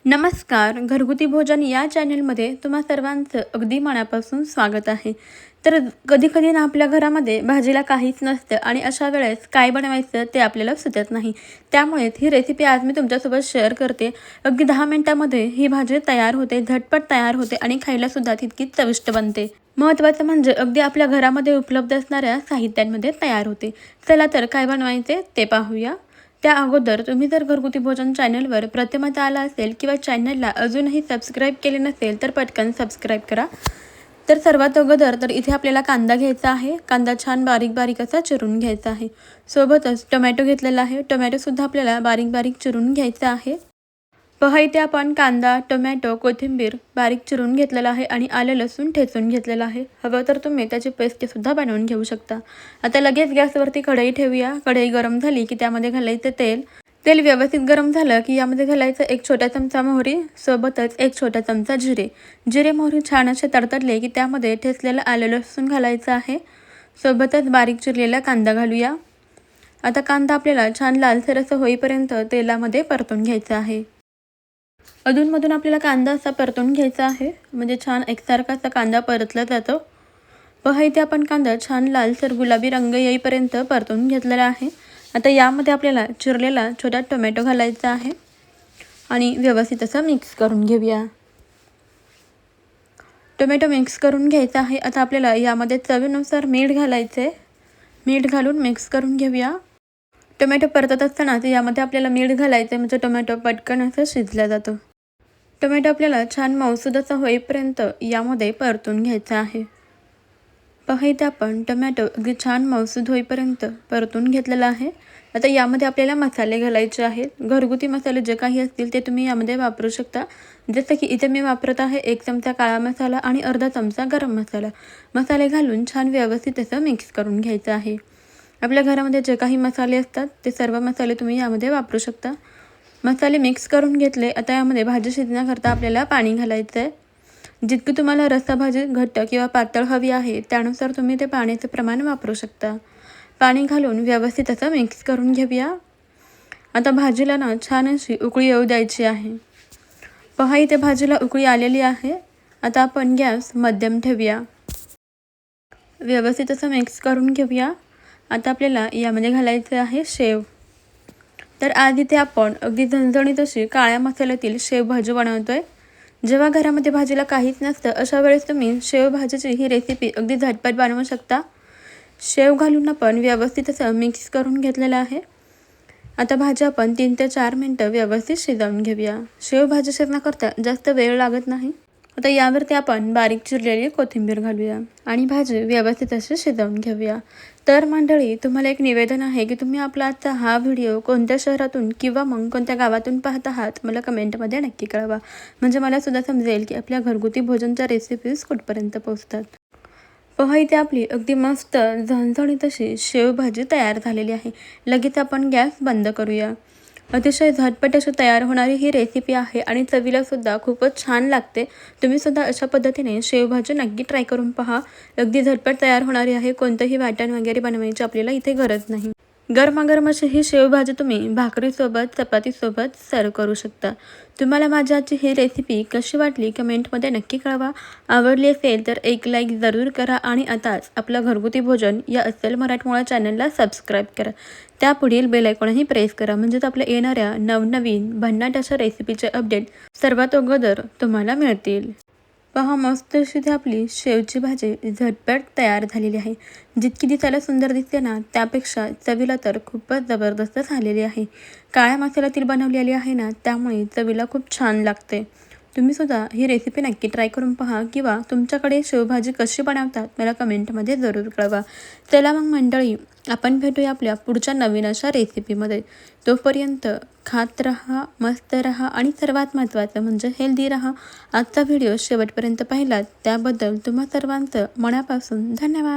नमस्कार. घरगुती भोजन या चॅनलमध्ये तुम्हा सर्वांचं अगदी मनापासून स्वागत आहे. तर कधी-कधी ना आपल्या घरामध्ये भाजीला काहीच नसतं आणि अशा वेळेस काय बनवायचं ते आपल्याला सुचत नाही. त्यामुळेच ही रेसिपी आज मी तुमच्यासोबत शेअर करते. अगदी 10 मिनिटांमध्ये ही भाजी तयार होते, झटपट तयार होते आणि खायलासुद्धा तितकीच चविष्ट बनते. महत्त्वाचं म्हणजे अगदी आपल्या घरामध्ये उपलब्ध असणाऱ्या साहित्यांमध्ये तयार होते. चला तर काय बनवायचे ते पाहूया. त्या अगोदर तुम्ही जर घरगुती भोजन चॅनलवर प्रथमतः आला असेल किंवा चॅनलला अजूनही सबस्क्राईब केले नसेल तर पटकन सबस्क्राईब करा. तर सर्वात अगोदर तर इथे आपल्याला कांदा घ्यायचा आहे. कांदा छान बारीक बारीक असा चिरून घ्यायचा आहे. सोबतच टोमॅटो घेतलेला आहे. टोमॅटोसुद्धा आपल्याला बारीक बारीक चिरून घ्यायचा आहे. पहा इथे आपण कांदा, टोमॅटो, कोथिंबीर बारीक चिरून घेतलेला आहे आणि आलं लसूण ठेचून घेतलेलं आहे. हवं तर तुम्ही त्याची पेस्टसुद्धा बनवून घेऊ शकता. आता लगेच गॅसवरती कढई ठेवूया. कढई गरम झाली की त्यामध्ये घालायचं तेल. तेल व्यवस्थित गरम झालं की यामध्ये घालायचं 1 छोटा चमचा मोहरी, सोबतच 1 छोटा चमचा जिरे. जिरे मोहरी छान असे तडतडले की त्यामध्ये ठेचलेलं आलं लसूण घालायचं आहे. सोबतच बारीक चिरलेला कांदा घालूया. आता कांदा आपल्याला छान लालसर असं होईपर्यंत तेलामध्ये परतून घ्यायचा आहे. अधूनमधून आपल्याला कांदा असा परतून घ्यायचा आहे, म्हणजे छान एकसारखा असा कांदा परतला जातो. पहा इथे आपण कांदा छान लालसर गुलाबी रंग येईपर्यंत परतून घेतलेला आहे. आता यामध्ये आपल्याला चिरलेला छोटा टोमॅटो घालायचा आहे आणि व्यवस्थित असं मिक्स करून घेऊया. टोमॅटो मिक्स करून घ्यायचा आहे. आता आपल्याला यामध्ये चवीनुसार मीठ घालायचं आहे. मीठ घालून मिक्स करून घेऊया. टोमॅटो परतत असताना यामध्ये आपल्याला मीठ घालायचं आहे, म्हणजे टोमॅटो पटकन असं शिजला जातो. टोमॅटो आपल्याला छान मऊसूद असा होईपर्यंत यामध्ये परतून घ्यायचा आहे. पहा इथे आपण टोमॅटो अगदी छान मऊसूद होईपर्यंत परतून घेतलेला आहे. आता यामध्ये आपल्याला मसाले घालायचे आहेत. घरगुती मसाले जे काही असतील ते तुम्ही यामध्ये वापरू शकता. जसं की इथे मी वापरत आहे 1 चमचा काळा मसाला आणि अर्धा चमचा गरम मसाला. मसाले घालून छान व्यवस्थित असं मिक्स करून घ्यायचं आहे. आपल्या घरामध्ये जे काही मसाले असतात ते सर्व मसाले तुम्ही यामध्ये वापरू शकता. मसाले मिक्स करून घेतले. आता यामध्ये भाजी शिजण्याकरता आपल्याला पाणी घालायचं आहे. जितकी तुम्हाला रस्सा भाजी घट्ट किंवा पातळ हवी आहे त्यानुसार तुम्ही ते पाण्याचं प्रमाण वापरू शकता. पाणी घालून व्यवस्थित असं मिक्स करून घेऊया. आता भाजीला ना छान अशी उकळी येऊ द्यायची आहे. पहा इथे भाजीला उकळी आलेली आहे. आता आपण गॅस मध्यम ठेवूया. व्यवस्थित असं मिक्स करून घेऊया. आता आपल्याला यामध्ये घालायचं आहे शेव. तर आज इथे आपण अगदी झणझणीत अशी काळ्या मसाल्यातील शेवभाजी बनवतोय. जेव्हा घरामध्ये भाजीला काहीच नसतं अशा वेळेस तुम्ही शेवभाजीची ही रेसिपी अगदी झटपट बनवू शकता. शेव घालून आपण व्यवस्थित असं मिक्स करून घेतलेलं आहे. आता भाजी आपण 3 ते 4 मिनटं व्यवस्थित शिजवून घेऊया. शेवभाजी शिजण्याकरता जास्त वेळ लागत नाही. आता यावरती आपण बारीक चिरलेली कोथिंबीर घालूया आणि भाजी व्यवस्थित अशी शिजवून घेऊया. तर मंडळी, तुम्हाला एक निवेदन आहे की तुम्ही आपला आजचा हा व्हिडिओ कोणत्या शहरातून किंवा मग कोणत्या गावातून पाहत आहात मला कमेंटमध्ये नक्की कळवा. म्हणजे मला सुद्धा समजेल की आपल्या घरगुती भोजनच्या रेसिपीज कुठपर्यंत पोहोचतात. पहा इथे आपली अगदी मस्त झणझणीत अशी शेवभाजी तयार झालेली आहे. लगेच आपण गॅस बंद करूया. अतिशय झटपट अशी तयार होणारी ही रेसिपी आहे आणि चवीलासुद्धा खूपच छान लागते. तुम्हीसुद्धा अशा पद्धतीने शेवभाजी नक्की ट्राय करून पहा. अगदी झटपट तयार होणारी आहे. कोणतंही वाटण वगैरे बनवायची आपल्याला इथे गरज नाही. गरमागरम अशी ही शेवभाजी तुम्ही भाकरीसोबत, चपातीसोबत सर्व करू शकता. तुम्हाला माझी आजची ही रेसिपी कशी वाटली कमेंटमध्ये नक्की कळवा. आवडली असेल तर एक लाईक जरूर करा आणि आताच आपलं घरगुती भोजन या अस्सल मराठमोळा चॅनलला सबस्क्राईब करा. त्यापुढील बेल आयकॉनही प्रेस करा, म्हणजेच आपल्या येणाऱ्या नवनवीन भन्नाट अशा रेसिपीचे अपडेट सर्वात अगोदर तुम्हाला मिळतील. पहा मस्त अशी ती आपली शेवची भाजी झटपट तयार झालेली आहे. जितकी दिसायला सुंदर दिसते ना त्यापेक्षा चवीला तर खूपच जबरदस्त झालेली आहे. काळ्या मसाल्यातील बनवलेली आहे ना त्यामुळे चवीला खूप छान लागते. तुम्हीसुद्धा ही रेसिपी नक्की ट्राय करून पहा किंवा तुमच्याकडे शेवभाजी कशी बनवतात मला कमेंटमध्ये जरूर कळवा. चला मग मंडळी, आपण भेटूया आपल्या पुढच्या नवीन अशा रेसिपीमध्ये. तोपर्यंत खात रहा, मस्त रहा आणि सर्वात महत्त्वाचं म्हणजे हेल्दी रहा. आजचा व्हिडिओ शेवटपर्यंत पाहिलात त्याबद्दल तुम्हा सर्वांचं मनापासून धन्यवाद.